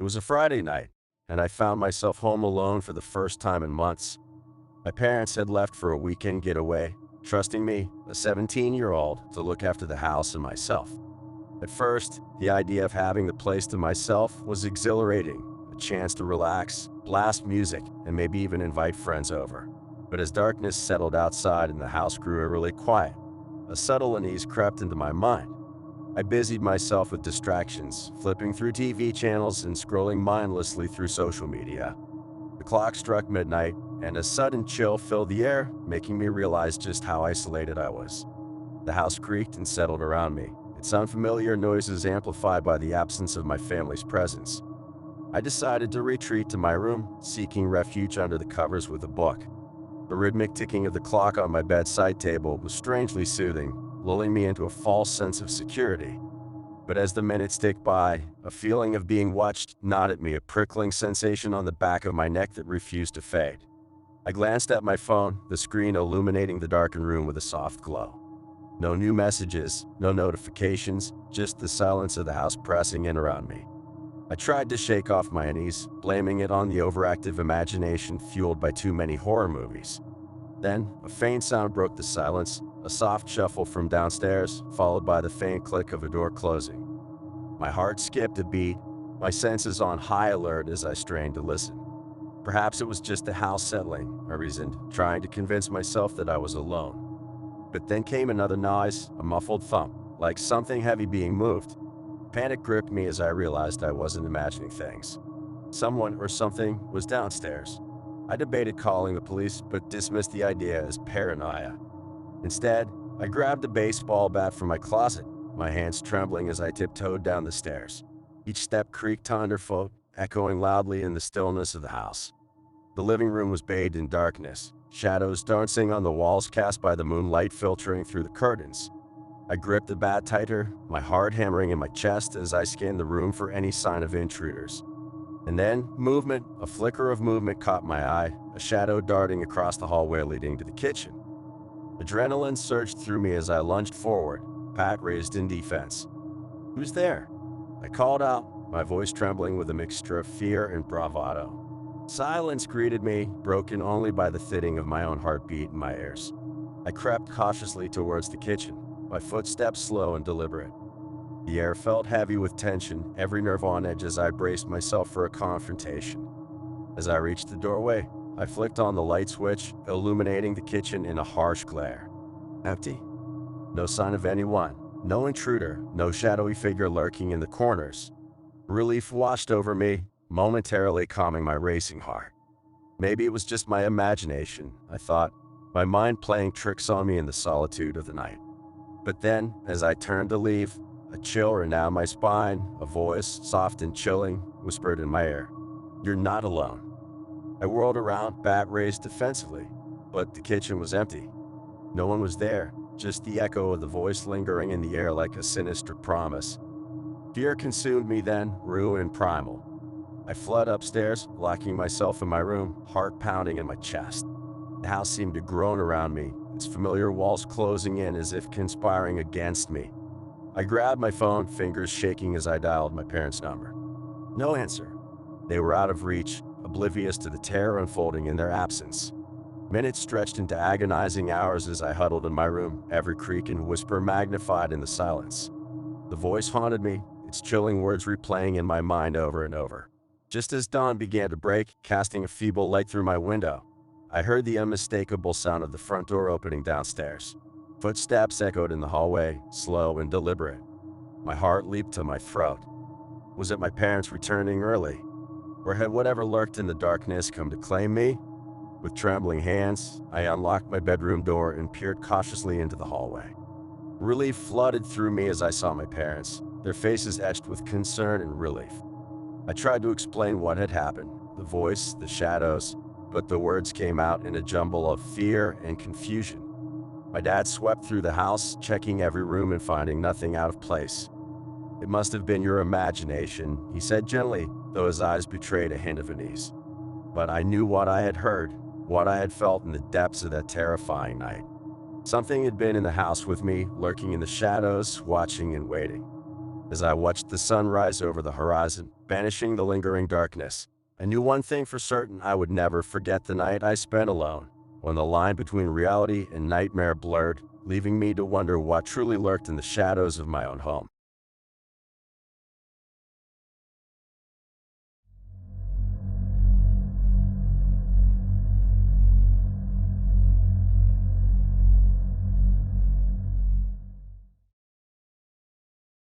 It was a Friday night, and I found myself home alone for the first time in months. My parents had left for a weekend getaway, trusting me, a 17-year-old, to look after the house and myself. At first, the idea of having the place to myself was exhilarating, a chance to relax, blast music, and maybe even invite friends over. But as darkness settled outside and the house grew eerily quiet, a subtle unease crept into my mind. I busied myself with distractions, flipping through TV channels and scrolling mindlessly through social media. The clock struck midnight, and a sudden chill filled the air, making me realize just how isolated I was. The house creaked and settled around me, its unfamiliar noises amplified by the absence of my family's presence. I decided to retreat to my room, seeking refuge under the covers with a book. The rhythmic ticking of the clock on my bedside table was strangely soothing, lulling me into a false sense of security. But as the minutes ticked by, a feeling of being watched gnawed at me, a prickling sensation on the back of my neck that refused to fade. I glanced at my phone, the screen illuminating the darkened room with a soft glow. No new messages, no notifications, just the silence of the house pressing in around me. I tried to shake off my unease, blaming it on the overactive imagination fueled by too many horror movies. Then, a faint sound broke the silence, a soft shuffle from downstairs, followed by the faint click of a door closing. My heart skipped a beat, my senses on high alert as I strained to listen. Perhaps it was just the house settling, I reasoned, trying to convince myself that I was alone. But then came another noise, a muffled thump, like something heavy being moved. Panic gripped me as I realized I wasn't imagining things. Someone or something was downstairs. I debated calling the police, but dismissed the idea as paranoia. Instead, I grabbed a baseball bat from my closet, my hands trembling as I tiptoed down the stairs. Each step creaked underfoot, echoing loudly in the stillness of the house. The living room was bathed in darkness, shadows dancing on the walls cast by the moonlight filtering through the curtains. I gripped the bat tighter, my heart hammering in my chest as I scanned the room for any sign of intruders. And then, movement, a flicker of movement caught my eye, a shadow darting across the hallway leading to the kitchen. Adrenaline surged through me as I lunged forward, bat raised in defense. "Who's there?" I called out, my voice trembling with a mixture of fear and bravado. Silence greeted me, broken only by the thudding of my own heartbeat in my ears. I crept cautiously towards the kitchen, my footsteps slow and deliberate. The air felt heavy with tension, every nerve on edge as I braced myself for a confrontation. As I reached the doorway, I flicked on the light switch, illuminating the kitchen in a harsh glare. Empty. No sign of anyone, no intruder, no shadowy figure lurking in the corners. Relief washed over me, momentarily calming my racing heart. Maybe it was just my imagination, I thought, my mind playing tricks on me in the solitude of the night. But then, as I turned to leave, a chill ran down my spine, a voice, soft and chilling, whispered in my ear, "You're not alone." I whirled around, bat raised defensively, but the kitchen was empty. No one was there, just the echo of the voice lingering in the air like a sinister promise. Fear consumed me then, raw and primal. I fled upstairs, locking myself in my room, heart pounding in my chest. The house seemed to groan around me, its familiar walls closing in as if conspiring against me. I grabbed my phone, fingers shaking as I dialed my parents' number. No answer. They were out of reach, oblivious to the terror unfolding in their absence. Minutes stretched into agonizing hours as I huddled in my room, every creak and whisper magnified in the silence. The voice haunted me, its chilling words replaying in my mind over and over. Just as dawn began to break, casting a feeble light through my window, I heard the unmistakable sound of the front door opening downstairs. Footsteps echoed in the hallway, slow and deliberate. My heart leaped to my throat. Was it my parents returning early? Or had whatever lurked in the darkness come to claim me? With trembling hands, I unlocked my bedroom door and peered cautiously into the hallway. Relief flooded through me as I saw my parents, their faces etched with concern and relief. I tried to explain what had happened, the voice, the shadows, but the words came out in a jumble of fear and confusion. My dad swept through the house, checking every room and finding nothing out of place. "It must have been your imagination," he said gently, though his eyes betrayed a hint of unease. But I knew what I had heard, what I had felt in the depths of that terrifying night. Something had been in the house with me, lurking in the shadows, watching and waiting. As I watched the sun rise over the horizon, banishing the lingering darkness, I knew one thing for certain: I would never forget the night I spent alone, when the line between reality and nightmare blurred, leaving me to wonder what truly lurked in the shadows of my own home.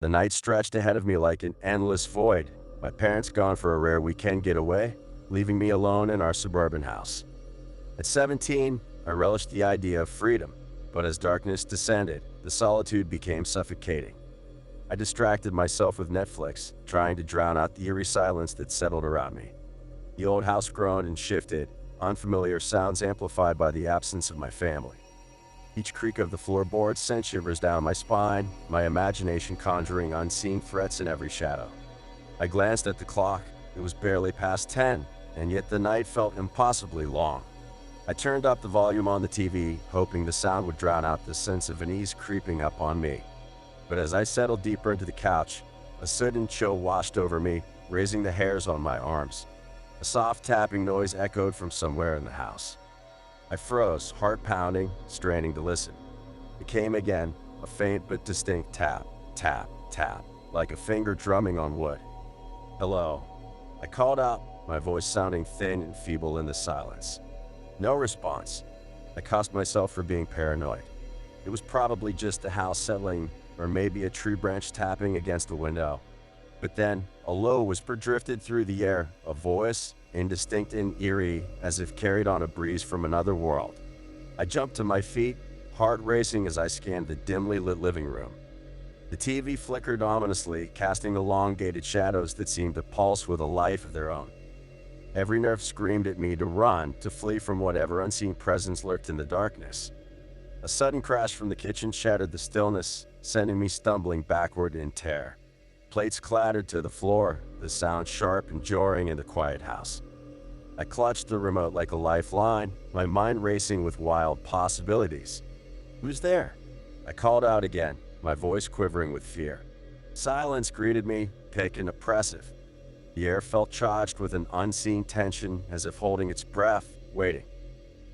The night stretched ahead of me like an endless void, my parents gone for a rare weekend getaway, leaving me alone in our suburban house. At 17, I relished the idea of freedom, but as darkness descended, the solitude became suffocating. I distracted myself with Netflix, trying to drown out the eerie silence that settled around me. The old house groaned and shifted, unfamiliar sounds amplified by the absence of my family. Each creak of the floorboards sent shivers down my spine, my imagination conjuring unseen threats in every shadow. I glanced at the clock. It was barely past 10, and yet the night felt impossibly long. I turned up the volume on the TV, hoping the sound would drown out the sense of unease creeping up on me. But as I settled deeper into the couch, a sudden chill washed over me, raising the hairs on my arms. A soft tapping noise echoed from somewhere in the house. I froze, heart pounding, straining to listen. It came again, a faint but distinct tap, tap, tap, like a finger drumming on wood. "Hello," I called out, my voice sounding thin and feeble in the silence. No response. I cussed myself for being paranoid. It was probably just the house settling, or maybe a tree branch tapping against the window. But then, a low whisper drifted through the air, a voice, indistinct and eerie, as if carried on a breeze from another world. I jumped to my feet, heart racing as I scanned the dimly lit living room. The TV flickered ominously, casting elongated shadows that seemed to pulse with a life of their own. Every nerve screamed at me to run, to flee from whatever unseen presence lurked in the darkness. A sudden crash from the kitchen shattered the stillness, sending me stumbling backward in terror. Plates clattered to the floor, the sound sharp and jarring in the quiet house. I clutched the remote like a lifeline, my mind racing with wild possibilities. "Who's there?" I called out again, my voice quivering with fear. Silence greeted me, thick and oppressive. The air felt charged with an unseen tension, as if holding its breath, waiting.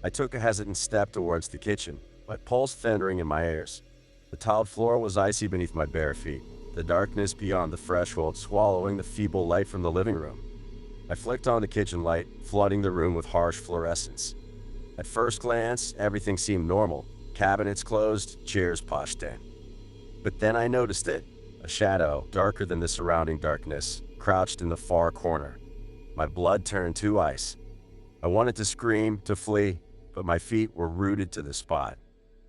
I took a hesitant step towards the kitchen, my pulse thundering in my ears. The tiled floor was icy beneath my bare feet, the darkness beyond the threshold swallowing the feeble light from the living room. I flicked on the kitchen light, flooding the room with harsh fluorescence. At first glance, everything seemed normal. Cabinets closed, chairs pushed in. But then I noticed it. A shadow, darker than the surrounding darkness, crouched in the far corner. My blood turned to ice. I wanted to scream, to flee, but my feet were rooted to the spot.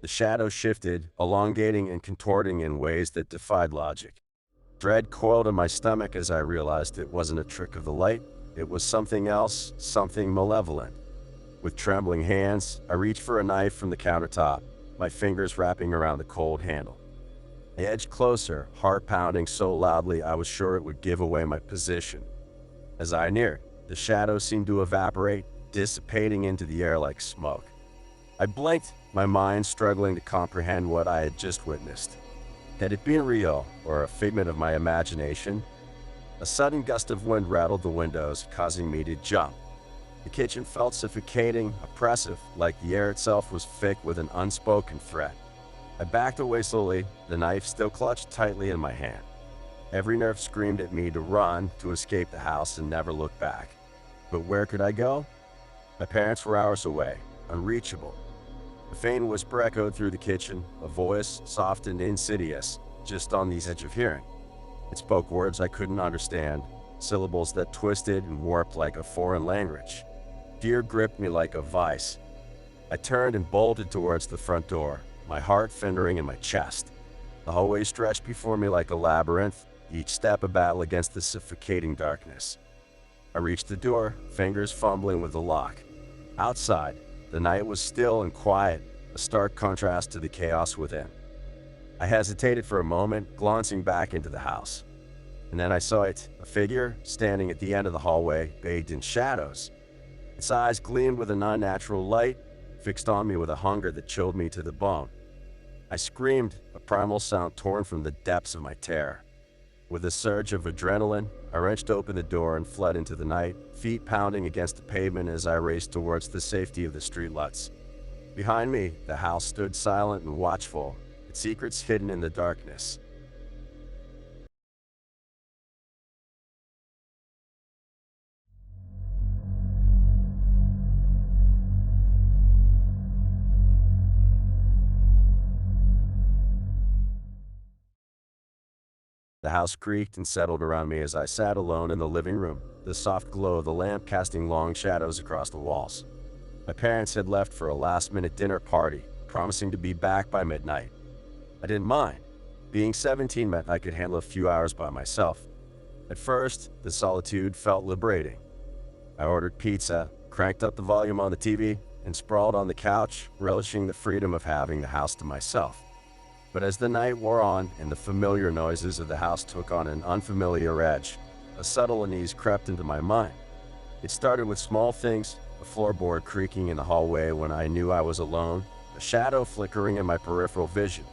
The shadow shifted, elongating and contorting in ways that defied logic. Dread coiled in my stomach as I realized it wasn't a trick of the light. It was something else, something malevolent. With trembling hands, I reached for a knife from the countertop, my fingers wrapping around the cold handle. I edged closer, heart pounding so loudly I was sure it would give away my position. As I neared, the shadow seemed to evaporate, dissipating into the air like smoke. I blinked, my mind struggling to comprehend what I had just witnessed. Had it been real, or a figment of my imagination? A sudden gust of wind rattled the windows, causing me to jump. The kitchen felt suffocating, oppressive, like the air itself was thick with an unspoken threat. I backed away slowly, the knife still clutched tightly in my hand. Every nerve screamed at me to run, to escape the house and never look back. But where could I go? My parents were hours away, unreachable. A faint whisper echoed through the kitchen, a voice, soft and insidious, just on the edge of hearing. It spoke words I couldn't understand, syllables that twisted and warped like a foreign language. Fear gripped me like a vice. I turned and bolted towards the front door, my heart thundering in my chest. The hallway stretched before me like a labyrinth, each step a battle against the suffocating darkness. I reached the door, fingers fumbling with the lock. Outside, the night was still and quiet, a stark contrast to the chaos within. I hesitated for a moment, glancing back into the house. And then I saw it, a figure standing at the end of the hallway, bathed in shadows. Its eyes gleamed with an unnatural light, fixed on me with a hunger that chilled me to the bone. I screamed, a primal sound torn from the depths of my terror. With a surge of adrenaline, I wrenched open the door and fled into the night, feet pounding against the pavement as I raced towards the safety of the streetlights. Behind me, the house stood silent and watchful, its secrets hidden in the darkness. The house creaked and settled around me as I sat alone in the living room, the soft glow of the lamp casting long shadows across the walls. My parents had left for a last-minute dinner party, promising to be back by midnight. I didn't mind. Being 17 meant I could handle a few hours by myself. At first, the solitude felt liberating. I ordered pizza, cranked up the volume on the TV, and sprawled on the couch, relishing the freedom of having the house to myself. But as the night wore on and the familiar noises of the house took on an unfamiliar edge, a subtle unease crept into my mind. It started with small things, a floorboard creaking in the hallway when I knew I was alone, a shadow flickering in my peripheral vision.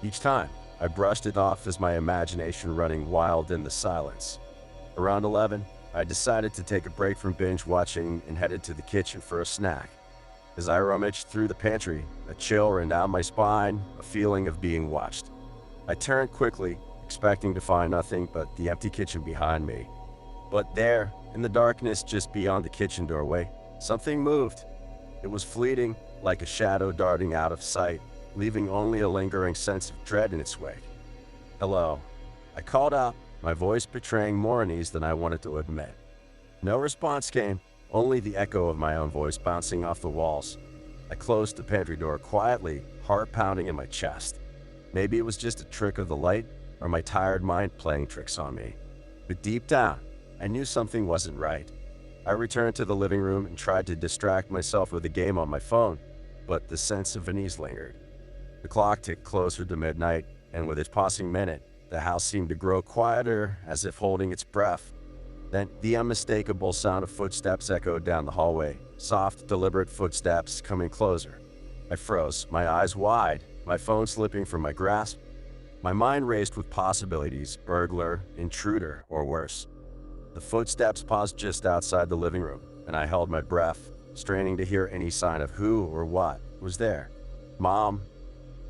Each time, I brushed it off as my imagination running wild in the silence. Around 11, I decided to take a break from binge watching and headed to the kitchen for a snack. As I rummaged through the pantry, a chill ran down my spine, a feeling of being watched. I turned quickly, expecting to find nothing but the empty kitchen behind me. But there, in the darkness just beyond the kitchen doorway, something moved. It was fleeting, like a shadow darting out of sight, leaving only a lingering sense of dread in its wake. "Hello," I called out, my voice betraying more unease than I wanted to admit. No response came, only the echo of my own voice bouncing off the walls. I closed the pantry door quietly, heart pounding in my chest. Maybe it was just a trick of the light, or my tired mind playing tricks on me. But deep down, I knew something wasn't right. I returned to the living room and tried to distract myself with a game on my phone, but the sense of unease lingered. The clock ticked closer to midnight, and with its passing minute, the house seemed to grow quieter, as if holding its breath. Then the unmistakable sound of footsteps echoed down the hallway, soft, deliberate footsteps coming closer. I froze, my eyes wide, my phone slipping from my grasp. My mind raced with possibilities: burglar, intruder, or worse. The footsteps paused just outside the living room, and I held my breath, straining to hear any sign of who or what was there. "Mom?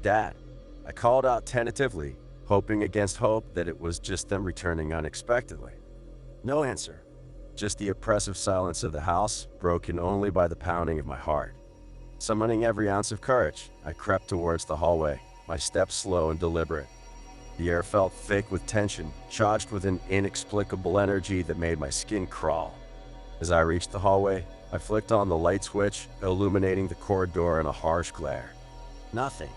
Dad?" I called out tentatively, hoping against hope that it was just them returning unexpectedly. No answer, just the oppressive silence of the house, broken only by the pounding of my heart. Summoning every ounce of courage, I crept towards the hallway, my steps slow and deliberate. The air felt thick with tension, charged with an inexplicable energy that made my skin crawl. As I reached the hallway, I flicked on the light switch, illuminating the corridor in a harsh glare. Nothing.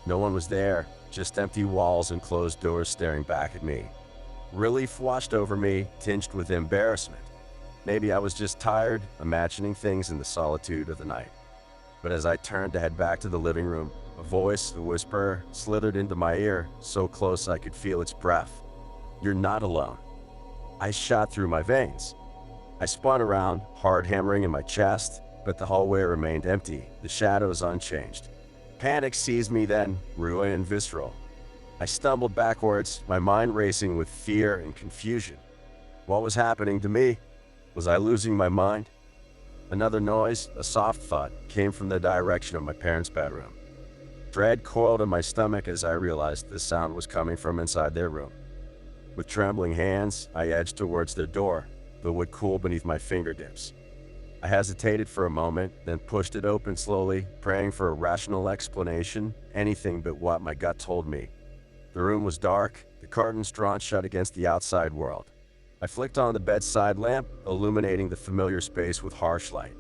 No one was there, just empty walls and closed doors staring back at me. Relief washed over me, tinged with embarrassment. Maybe I was just tired, imagining things in the solitude of the night. But as I turned to head back to the living room, a voice, a whisper, slithered into my ear, so close I could feel its breath. "You're not alone." I shot through my veins. I spun around, heart hammering in my chest, but the hallway remained empty, the shadows unchanged. Panic seized me then, raw and visceral. I stumbled backwards, my mind racing with fear and confusion. What was happening to me? Was I losing my mind? Another noise, a soft thud, came from the direction of my parents' bedroom. Dread coiled in my stomach as I realized the sound was coming from inside their room. With trembling hands, I edged towards their door, the wood cool beneath my fingertips. I hesitated for a moment, then pushed it open slowly, praying for a rational explanation, anything but what my gut told me. The room was dark, the curtains drawn shut against the outside world. I flicked on the bedside lamp, illuminating the familiar space with harsh light.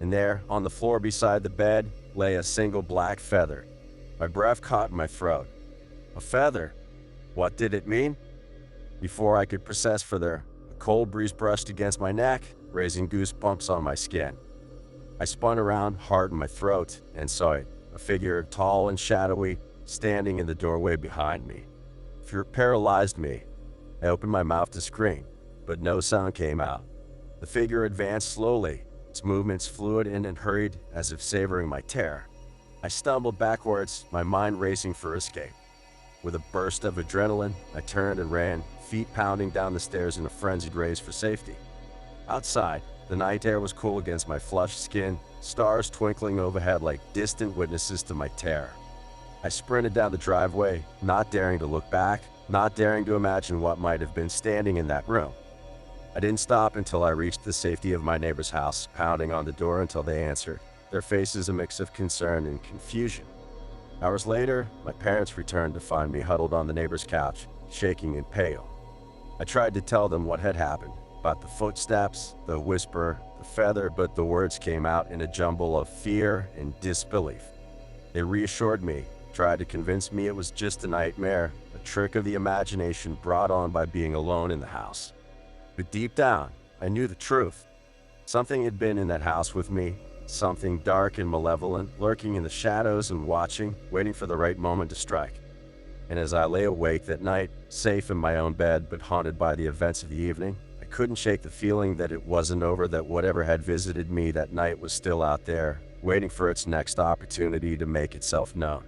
And there, on the floor beside the bed, lay a single black feather. My breath caught in my throat. A feather? What did it mean? Before I could process further, a cold breeze brushed against my neck, raising goosebumps on my skin. I spun around, heart in my throat, and saw it, a figure tall and shadowy, standing in the doorway behind me. Fear paralyzed me. I opened my mouth to scream, but no sound came out. The figure advanced slowly, its movements fluid and hurried, as if savoring my terror. I stumbled backwards, my mind racing for escape. With a burst of adrenaline, I turned and ran, feet pounding down the stairs in a frenzied race for safety. Outside, the night air was cool against my flushed skin, stars twinkling overhead like distant witnesses to my terror. I sprinted down the driveway, not daring to look back, not daring to imagine what might have been standing in that room. I didn't stop until I reached the safety of my neighbor's house, pounding on the door until they answered, their faces a mix of concern and confusion. Hours later, my parents returned to find me huddled on the neighbor's couch, shaking and pale. I tried to tell them what had happened, about the footsteps, the whisper, the feather, but the words came out in a jumble of fear and disbelief. They reassured me, tried to convince me it was just a nightmare, a trick of the imagination brought on by being alone in the house. But deep down, I knew the truth. Something had been in that house with me, something dark and malevolent, lurking in the shadows and watching, waiting for the right moment to strike. And as I lay awake that night, safe in my own bed but haunted by the events of the evening, I couldn't shake the feeling that it wasn't over, that whatever had visited me that night was still out there, waiting for its next opportunity to make itself known.